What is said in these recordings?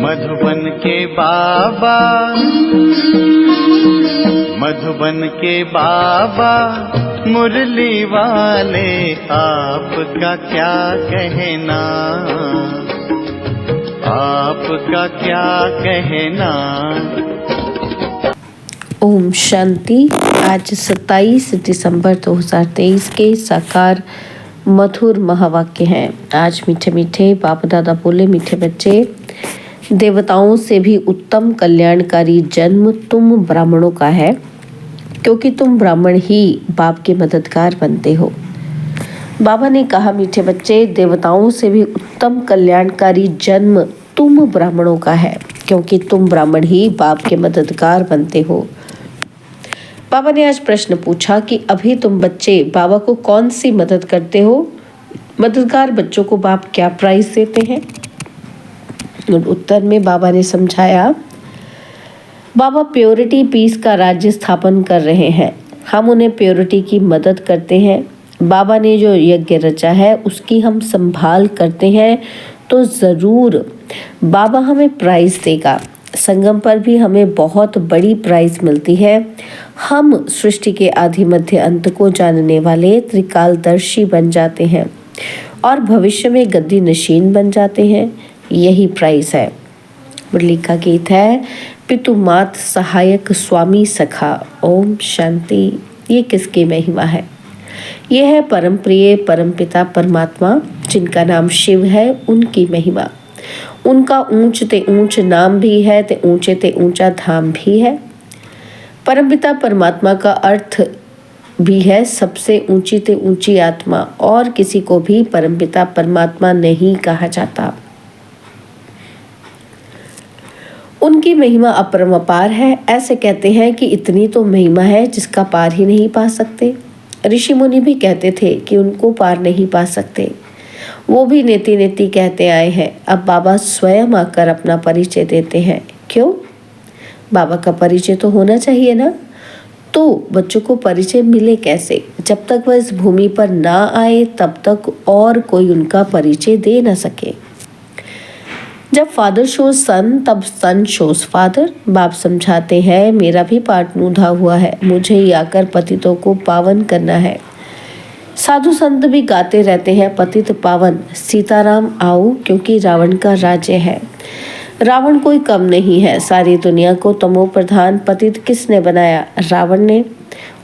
मधुबन के बाबा, मधुबन के बाबा मुरली वाले, आपका क्या कहना, आपका क्या कहना। ओम शांति। आज 27 दिसंबर 2023 के साकार मधुर महावाक्य हैं। आज मीठे मीठे बाप दादा बोले, मीठे बच्चे, देवताओं से भी उत्तम कल्याणकारी जन्म तुम ब्राह्मणों का है, क्योंकि तुम ब्राह्मण ही बाप के मददगार बनते हो। बाबा ने कहा, मीठे बच्चे, देवताओं से भी उत्तम कल्याणकारी जन्म तुम ब्राह्मणों का है, क्योंकि तुम ब्राह्मण ही बाप के मददगार बनते हो। बाबा ने आज प्रश्न पूछा कि अभी तुम बच्चे बाबा को कौन सी मदद करते हो? मददगार बच्चों को बाप क्या प्राइज देते हैं? और उत्तर में बाबा ने समझाया, बाबा प्योरिटी पीस का राज्य स्थापन कर रहे हैं। हम उन्हें प्योरिटी की मदद करते हैं। बाबा ने जो यज्ञ रचा है उसकी हम संभाल करते हैं, तो ज़रूर बाबा हमें प्राइज देगा। संगम पर भी हमें बहुत बड़ी प्राइज मिलती है। हम सृष्टि के आदि मध्य अंत को जानने वाले त्रिकालदर्शी बन जाते हैं और भविष्य में गद्दी नशीन बन जाते हैं। यही प्राइज है। मुरली का गीत है, पितु मात सहायक स्वामी सखा। ओम शांति। ये किसकी महिमा है? ये है परम प्रिय परमपिता परमात्मा, जिनका नाम शिव है, उनकी महिमा। उनका ऊंच ते ऊंच नाम भी है, ते ऊंचे ते ऊंचा धाम भी है। परमपिता परमात्मा का अर्थ भी है सबसे ऊंची ते ऊंची आत्मा, और किसी को भी परमपिता परमात्मा नहीं कहा जाता। उनकी महिमा अपरंपार है। ऐसे कहते हैं कि इतनी तो महिमा है जिसका पार ही नहीं पा सकते। ऋषि मुनि भी कहते थे कि उनको पार नहीं पा सकते। वो भी नेति नेति कहते आए हैं। अब बाबा स्वयं आकर अपना परिचय देते हैं। क्यों? बाबा का परिचय तो होना चाहिए ना। तो बच्चों को परिचय मिले कैसे? जब तक वह इस भूमि पर ना आए तब तक और कोई उनका परिचय दे ना सके। जब फादर शोज सन, तब सन शोज फादर। बाप समझाते हैं, मेरा भी पार्ट नूधा हुआ है, मुझे ही आकर पतितों को पावन करना है। साधु संत भी गाते रहते हैं, पतित पावन सीताराम आओ, क्योंकि रावण का राज्य है। रावण कोई कम नहीं है। सारी दुनिया को तमो प्रधान पतित किसने बनाया? रावण ने।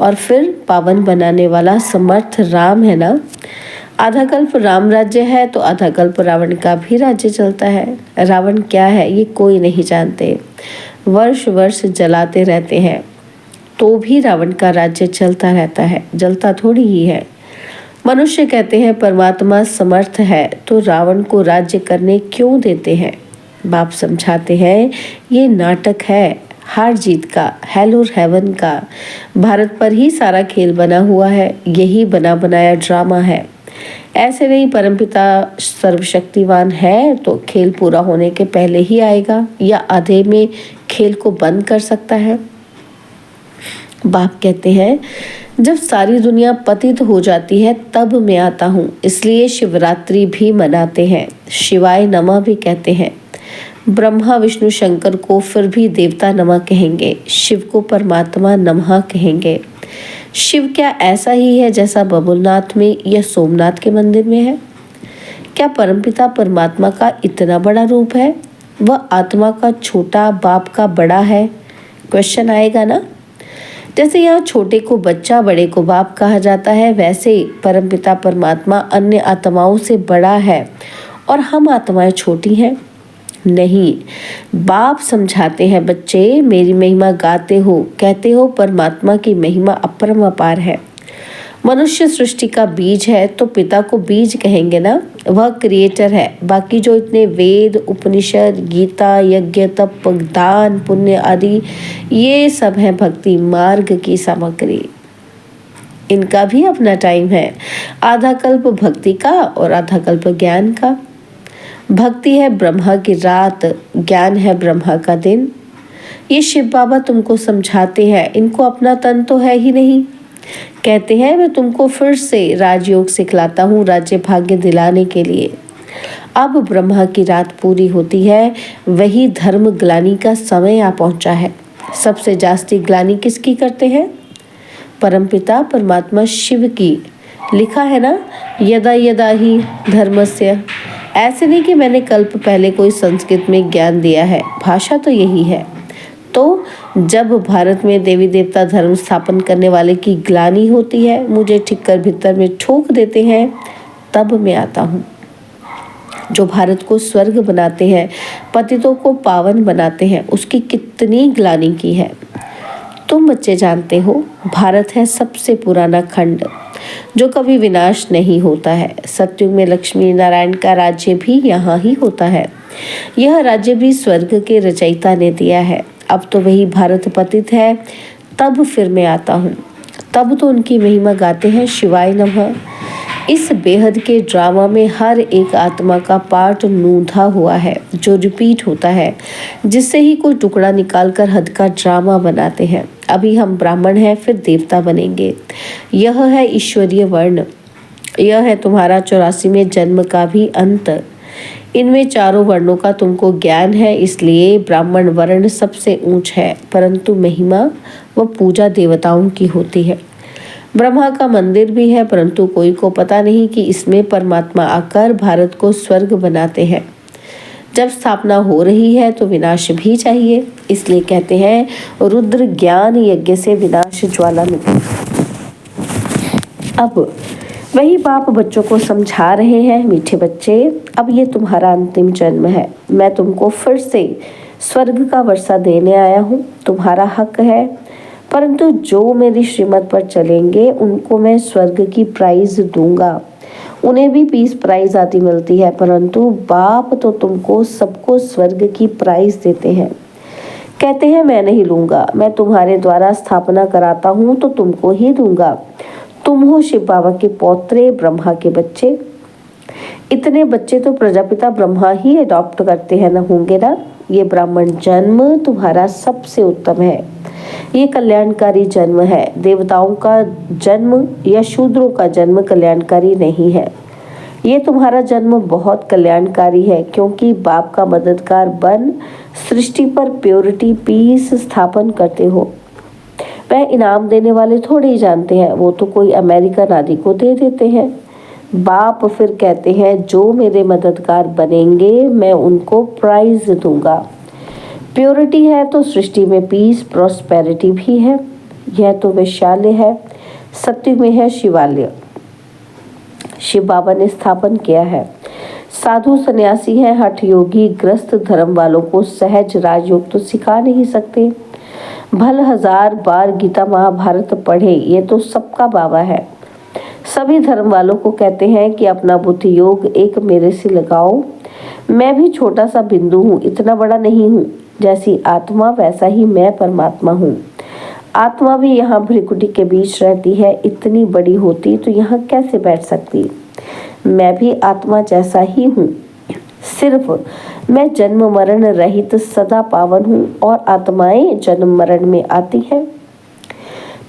और फिर पावन बनाने वाला समर्थ राम है ना। आधा कल्प राम राज्य है तो आधा कल्प रावण का भी राज्य चलता है। रावण क्या है ये कोई नहीं जानते। वर्ष वर्ष जलाते रहते हैं तो भी रावण का राज्य चलता रहता है, जलता थोड़ी ही है। मनुष्य कहते हैं परमात्मा समर्थ है, तो रावण को राज्य करने क्यों देते हैं? बाप समझाते हैं, ये नाटक है हार जीत का, हेल और हेवन का। भारत पर ही सारा खेल बना हुआ है। यही बना बनाया ड्रामा है। ऐसे नहीं, परमपिता सर्वशक्तिवान है तो खेल पूरा होने के पहले ही आएगा, या आधे में खेल को बंद कर सकता है। बाप कहते हैं, जब सारी दुनिया पतित हो जाती है तब मैं आता हूँ। इसलिए शिवरात्रि भी मनाते हैं, शिवाय नमः भी कहते हैं। ब्रह्मा विष्णु शंकर को फिर भी देवता नमः कहेंगे, शिव को परमात्मा नमः कहेंगे। शिव क्या ऐसा ही है जैसा बबुलनाथ में या सोमनाथ के मंदिर में है? क्या परमपिता परमात्मा का इतना बड़ा रूप है? वह आत्मा का छोटा, बाप का बड़ा है? क्वेश्चन आएगा ना। जैसे यहाँ छोटे को बच्चा, बड़े को बाप कहा जाता है, वैसे परमपिता परमात्मा अन्य आत्माओं से बड़ा है और हम आत्माएं छोटी हैं। नहीं, बाप समझाते हैं, बच्चे मेरी महिमा गाते हो, कहते हो परमात्मा की महिमा अपरंपार है। मनुष्य सृष्टि का बीज है तो पिता को बीज कहेंगे ना। वह क्रिएटर है। बाकी जो इतने वेद, उपनिषद, गीता, यज्ञ, तप, दान, पुण्य आदि, ये सब है भक्ति मार्ग की सामग्री। इनका भी अपना टाइम है। आधा कल्प भक्ति का और आधा कल्प ज्ञान का। भक्ति है ब्रह्मा की रात, ज्ञान है ब्रह्मा का दिन। ये शिव बाबा तुमको समझाते हैं। इनको अपना तन तो है ही नहीं। कहते हैं, मैं तुमको फिर से राजयोग सिखलाता हूँ राज्य भाग्य दिलाने के लिए। अब ब्रह्मा की रात पूरी होती है, वही धर्म ग्लानि का समय आ पहुंचा है। सबसे जास्ती ग्लानि किसकी करते हैं? परमपिता परमात्मा शिव की। लिखा है ना, यदा यदा ही धर्मस्य। ऐसे नहीं कि मैंने कल्प पहले कोई संस्कृत में ज्ञान दिया है, भाषा तो यही है। तो जब भारत में देवी देवता धर्म स्थापन करने वाले की ग्लानि होती है, मुझे ठीक कर भीतर में ठोक देते हैं, तब मैं आता हूँ। जो भारत को स्वर्ग बनाते हैं, पतितों को पावन बनाते हैं, उसकी कितनी ग्लानि की है। तुम बच्चे जानते हो, भारत है सबसे पुराना खंड जो कभी विनाश नहीं होता है। सतयुग में लक्ष्मी नारायण का राज्य भी यहाँ ही होता है। यह राज्य भी स्वर्ग के रचयिता ने दिया है। अब तो वही भारत पतित है, तब फिर मैं आता हूँ। तब तो उनकी महिमा गाते हैं, शिवाय नमः। इस बेहद के ड्रामा में हर एक आत्मा का पार्ट नूंधा हुआ है, जो रिपीट होता है, जिससे ही कोई टुकड़ा निकालकर हद का ड्रामा बनाते हैं। अभी हम ब्राह्मण हैं, फिर देवता बनेंगे। यह है ईश्वरीय वर्ण। यह है तुम्हारा 84वें जन्म का भी अंत। इनमें चारों वर्णों का तुमको ज्ञान है, इसलिए ब्राह्मण वर्ण सबसे ऊंच है, परंतु महिमा व पूजा देवताओं की होती है। ब्रह्मा का मंदिर भी है, परंतु कोई को पता नहीं कि इसमें परमात्मा आकर भारत को स्वर्ग बनाते हैं। जब स्थापना हो रही है तो विनाश भी चाहिए, इसलिए कहते हैं रुद्र ज्ञान यज्ञ से विनाश ज्वाला मिले। अब वही बाप बच्चों को समझा रहे हैं, मीठे बच्चे, अब ये तुम्हारा अंतिम जन्म है। मैं तुमको फिर से स्वर्ग का वर्षा देने आया हूँ। तुम्हारा हक है, परंतु जो मेरी श्रीमत पर चलेंगे उनको मैं स्वर्ग की प्राइज दूंगा। उन्हें भी पीस प्राइज आती मिलती है, परंतु बाप तो तुमको सबको स्वर्ग की प्राइज देते हैं। कहते हैं मैं नहीं लूंगा, मैं तुम्हारे द्वारा स्थापना कराता हूँ तो तुमको ही दूंगा। तुम हो शिव बाबा के पौत्रे, ब्रह्मा के बच्चे। इतने बच्चे तो प्रजापिता ब्रह्मा ही अडॉप्ट करते हैं, न होंगे ना। ये ब्राह्मण जन्म तुम्हारा सबसे उत्तम है। ये कल्याणकारी जन्म है। देवताओं का जन्म या शूद्रों का जन्म कल्याणकारी नहीं है। ये तुम्हारा जन्म बहुत कल्याणकारी है, क्योंकि बाप का मददगार बन सृष्टि पर प्योरिटी पीस स्थापन करते हो। वह इनाम देने वाले थोड़े ही जानते हैं, वो तो कोई अमेरिकन आदि को दे देते हैं। बाप फिर कहते हैं जो मेरे मददगार बनेंगे मैं उनको प्राइज दूंगा। प्योरिटी है तो सृष्टि में पीस प्रॉस्पेरिटी भी है। यह तो वैशाल्य है, सत्य में है शिवालय। शिव बाबा ने स्थापन किया है। साधु सन्यासी है, हठ योगी ग्रस्त धर्म वालों को सहज राजयोग तो सिखा नहीं सकते। भल 1000 बार गीता महाभारत पढ़े, ये तो सबका बाबा है। सभी धर्म वालों को कहते हैं कि अपना बुद्धि योग एक मेरे से लगाओ। मैं भी छोटा सा बिंदु हूँ, इतना बड़ा नहीं हूँ। जैसी आत्मा वैसा ही मैं परमात्मा हूँ। आत्मा भी यहाँ भ्रिकुटी के बीच रहती है, इतनी बड़ी होती तो यहाँ कैसे बैठ सकती। मैं भी आत्मा जैसा ही हूँ, सिर्फ मैं जन्म मरण रहित सदा पावन हूँ और आत्माएं जन्म मरण में आती हैं।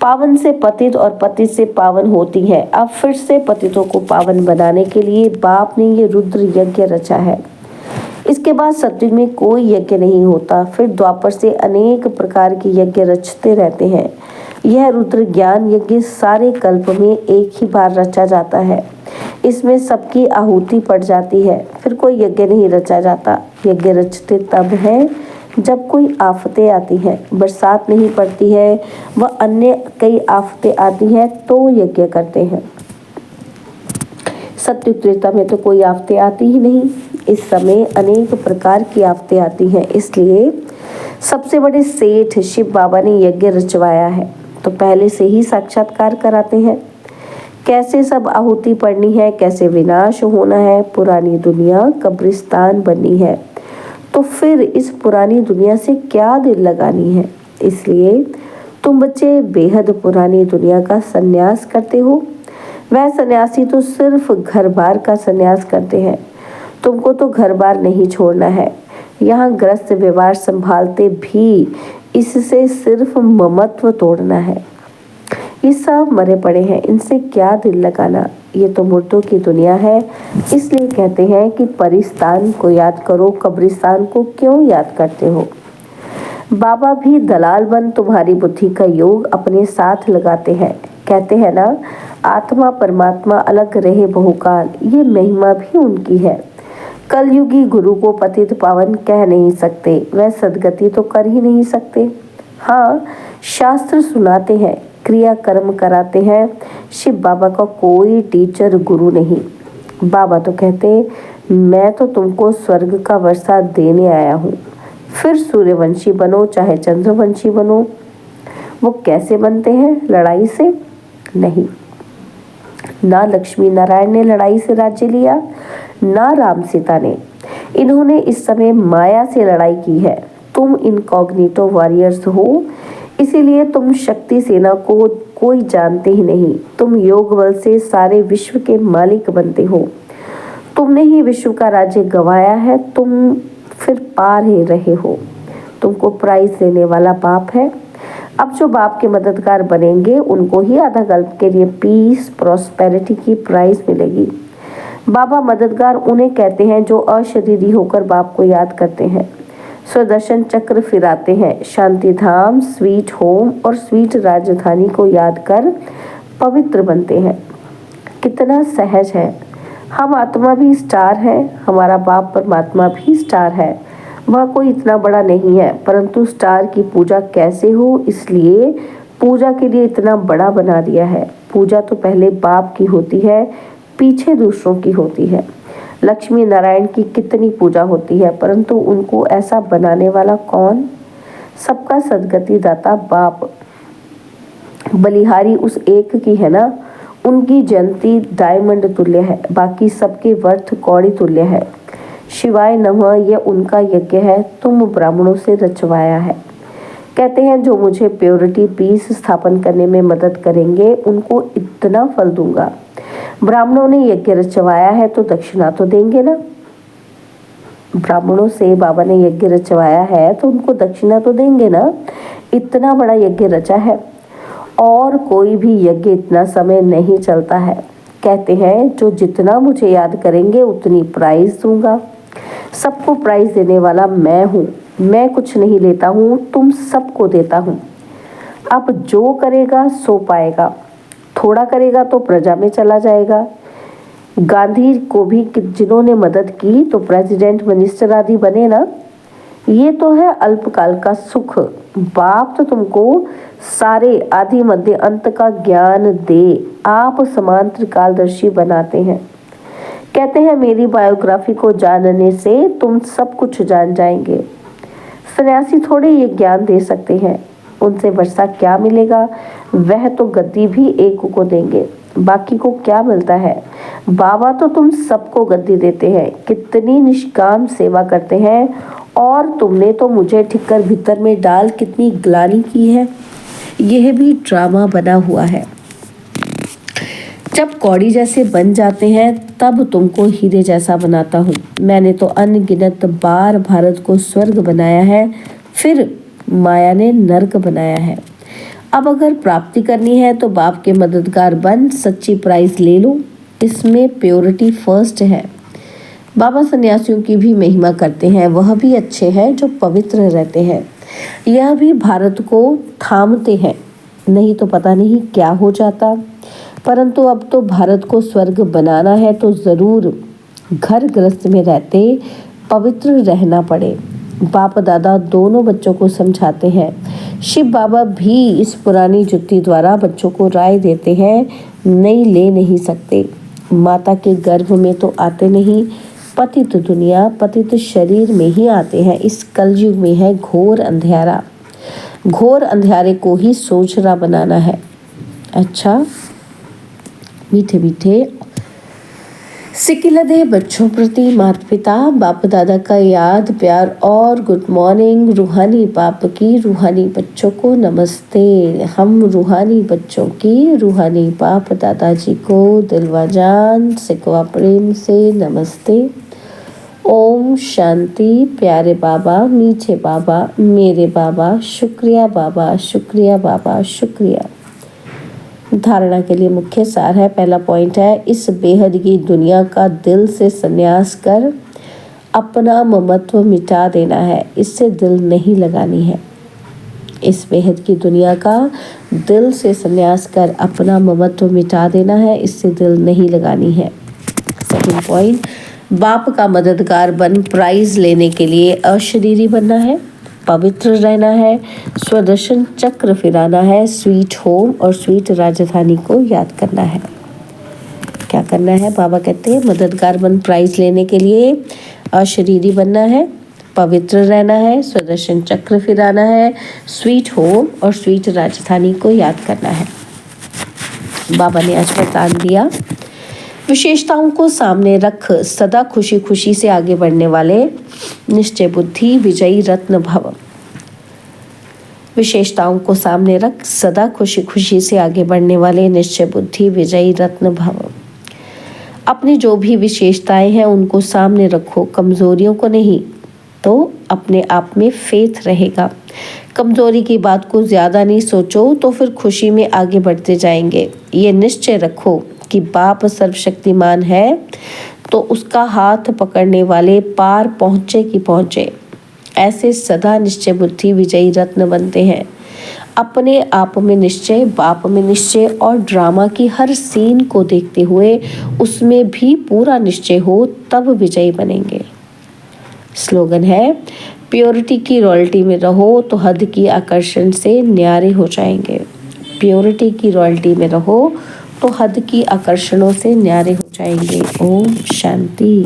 पावन से पतित और पतित से पावन होती है। अब फिर से पतितों को पावन बनाने के लिए बाप ने ये रुद्र यज्ञ रचा है। इसके बाद सतयुग में कोई यज्ञ नहीं होता, फिर द्वापर से अनेक प्रकार के यज्ञ रचते रहते हैं। यह रुद्र ज्ञान यज्ञ सारे कल्प में एक ही बार रचा जाता है। इसमें सबकी आहुति पड़ जाती है, फिर कोई यज्ञ नहीं रचा जाता। यज्ञ रचते तब है जब कोई आफतें आती हैं, बरसात नहीं पड़ती है, व अन्य कई आफतें आती हैं तो यज्ञ करते हैं। सतयुग त्रेता में तो कोई आफतें आती ही नहीं। इस समय अनेक प्रकार की आफतें आती हैं, इसलिए सबसे बड़े सेठ शिव बाबा ने यज्ञ रचवाया है, तो पहले से ही साक्षात्कार कराते हैं। कैसे सब आहुति पड़नी है, कैसे विनाश होना है। पुरानी दुनिया कब्रिस्तान बनी है, तो फिर इस पुरानी दुनिया से क्या दिल लगानी है। इसलिए तुम बच्चे बेहद पुरानी दुनिया का संन्यास करते हो। वह सन्यासी तो सिर्फ घर बार का संन्यास करते हैं। तुमको तो घर बार नहीं छोड़ना है। यहाँ ग्रस्त व्यवहार संभालते भी इससे सिर्फ ममत्व तोड़ना है। ये सब मरे पड़े हैं, इनसे क्या दिल लगाना, ये तो मुर्दों की दुनिया है। इसलिए कहते हैं कि परिस्तान को याद करो, कब्रिस्तान को क्यों याद करते हो। बाबा भी दलाल बन तुम्हारी बुद्धि का योग अपने साथ लगाते हैं। कहते हैं ना, आत्मा परमात्मा अलग रहे बहुकाल, ये महिमा भी उनकी है। कलयुगी गुरु को पतित पावन कह नहीं सकते, वह सदगति तो कर ही नहीं सकते। हाँ, शास्त्र सुनाते हैं, क्रिया कर्म कराते हैं। शिव बाबा का कोई टीचर गुरु नहीं। बाबा तो कहते, मैं तो तुमको स्वर्ग का वर्षा देने आया हूँ, फिर सूर्यवंशी बनो चाहे चंद्रवंशी बनो। वो कैसे बनते हैं? लड़ाई से नहीं। ना लक्ष्मी नारायण ने लड़ाई से राज्य लिया, ना राम सीता ने। इन्होंने इस समय माया से लड़ाई की है। तुम इनकॉग्निटो वॉरियर्स हो, इसीलिए तुम शक्ति सेना को कोई जानते ही नहीं। तुम योग बल से सारे विश्व के मालिक बनते हो। तुमने ही विश्व का राज्य गंवाया है, तुम फिर पार ही रहे हो। तुमको प्राइज देने वाला बाप है। अब जो बाप के मददगार बनेंगे उनको ही आधा कल्प के लिए पीस प्रॉस्पेरिटी की प्राइज मिलेगी। बाबा मददगार उन्हें कहते हैं जो अशरीरी होकर बाप को याद करते हैं, स्वदर्शन चक्र फिराते हैं, शांति धाम, स्वीट होम और स्वीट राजधानी को याद कर पवित्र बनते हैं। कितना सहज है। हम आत्मा भी स्टार है, हमारा बाप परमात्मा भी स्टार है। वह कोई इतना बड़ा नहीं है, परंतु स्टार की पूजा कैसे हो, इसलिए पूजा के लिए इतना बड़ा बना दिया है। पूजा तो पहले बाप की होती है, पीछे दूसरों की होती है। लक्ष्मी नारायण की कितनी पूजा होती है, परंतु उनको ऐसा बनाने वाला कौन? सबका सदगति दाता बाप। बलिहारी उस एक की है ना, उनकी जयंती डायमंड तुल्य है, बाकी सबके वर्थ कौड़ी तुल्य है। शिवाय नमः, यह उनका यज्ञ है, तुम ब्राह्मणों से रचवाया है। कहते हैं जो मुझे प्योरिटी पीस स्थापन करने में मदद करेंगे उनको इतना फल दूंगा। ब्राह्मणों ने यज्ञ रचवाया है तो दक्षिणा तो देंगे ना। ब्राह्मणों से बाबा ने यज्ञ रचवाया है तो उनको दक्षिणा तो देंगे ना। इतना बड़ा यज्ञ रचा है और कोई भी यज्ञ इतना समय नहीं चलता है। कहते हैं जो जितना मुझे याद करेंगे उतनी प्राइज दूंगा। सबको प्राइज देने वाला मैं हूँ। मैं कुछ नहीं लेता हूँ, तुम सबको देता हूँ। अब जो करेगा सो पाएगा, थोड़ा करेगा तो प्रजा में चला जाएगा। गांधी को भी जिन्होंने मदद की तो प्रेसिडेंट मिनिस्टर आदि बने ना। ये तो है अल्पकाल का सुख। बाप तो तुमको सारे आदि मध्य अंत का ज्ञान दे, आप समान त्रिकालदर्शी बनाते हैं। कहते हैं मेरी बायोग्राफी को जानने से तुम सब कुछ जान जाएंगे। सन्यासी थोड़े ये ज्ञान दे सकते हैं, उनसे वर्षा क्या मिलेगा? वह तो गद्दी भी एक को देंगे, बाकी को क्या मिलता है? बाबा तो तुम सबको गद्दी देते हैं, कितनी निष्काम सेवा करते हैं। और तुमने तो मुझे ठिक्कर भीतर में डाल कितनी ग्लानि की है। यह भी ड्रामा बना हुआ है। जब कौड़ी जैसे बन जाते हैं तब तुमको हीरे जैसा बनाता हूँ। मैंने तो अनगिनत बार भारत को स्वर्ग बनाया है, फिर माया ने नर्क बनाया है। अब अगर प्राप्ति करनी है तो बाप के मददगार बन सच्ची प्राइज ले लो। इसमें प्योरिटी फर्स्ट है। बाबा सन्यासियों की भी महिमा करते हैं, वह भी अच्छे हैं जो पवित्र रहते हैं। यह भी भारत को थामते हैं, नहीं तो पता नहीं क्या हो जाता। परंतु अब तो भारत को स्वर्ग बनाना है तो ज़रूर घर गृहस्थ में रहते पवित्र रहना पड़े। बाप दादा दोनों बच्चों को समझाते हैं। शिव बाबा भी इस पुरानी जुत्ती द्वारा बच्चों को राय देते हैं, नई ले नहीं सकते। माता के गर्भ में तो आते नहीं, पतित दुनिया पतित शरीर में ही आते हैं। इस कलयुग में है घोर अंधेरा, घोर अंधेरे को ही सोचरा बनाना है। अच्छा, मीठे मीठे सिकिलदे बच्चों प्रति माता पिता बाप दादा का याद प्यार और गुड मॉर्निंग। रूहानी बाप की रूहानी बच्चों को नमस्ते। हम रूहानी बच्चों की रूहानी बाप दादाजी को दिलवा जान सिकवा प्रेम से नमस्ते। ओम शांति। प्यारे बाबा, मीठे बाबा, मेरे बाबा, शुक्रिया बाबा, शुक्रिया बाबा, शुक्रिया। धारणा के लिए मुख्य सार है। पहला पॉइंट है, इस बेहद की दुनिया का दिल से संन्यास कर अपना ममत्व मिटा देना है, इससे दिल नहीं लगानी है। इस बेहद की दुनिया का दिल से संन्यास कर अपना ममत्व मिटा देना है, इससे दिल नहीं लगानी है। सेकंड पॉइंट, बाप का मददगार बन प्राइज लेने के लिए अशरीरी बनना है, पवित्र रहना है, स्वदर्शन चक्र फिराना है, स्वीट होम और स्वीट राजधानी को याद करना है। क्या करना है? बाबा कहते हैं मददगार बन प्राइज लेने के लिए अशरीरी बनना है, पवित्र रहना है, स्वदर्शन चक्र फिराना है, स्वीट होम और स्वीट राजधानी को याद करना है। बाबा ने आज वरदान दिया, विशेषताओं को सामने रख सदा खुशी खुशी से आगे बढ़ने वाले निश्चय बुद्धि विजयी रत्न भव। विशेषताओं को सामने रख सदा खुशी खुशी से आगे बढ़ने वाले निश्चय बुद्धि विजयी रत्न भव। अपनी जो भी विशेषताएं हैं उनको सामने रखो, कमजोरियों को नहीं, तो अपने आप में फेथ रहेगा। कमजोरी की बात को ज्यादा नहीं सोचो तो फिर खुशी में आगे बढ़ते जाएंगे। ये निश्चय रखो कि बाप सर्वशक्तिमान है तो उसका हाथ पकड़ने वाले पार पहुँचे कि पहुँचे। ऐसे सदा निश्चय बुद्धि विजयी रत्न बनते हैं। अपने आप में निश्चय, बाप में निश्चय और ड्रामा की हर सीन को देखते हुए उसमें भी पूरा निश्चय हो, तब विजयी बनेंगे। स्लोगन है, प्योरिटी की रॉयल्टी में रहो तो हद की आकर्षण से न्यारे हो जाएंगे। प्योरिटी की रॉयल्टी में रहो तो हद की आकर्षणों से न्यारे हो जाएंगे। ओम शांति।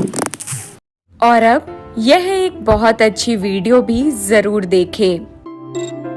और अब यह एक बहुत अच्छी वीडियो भी जरूर देखें।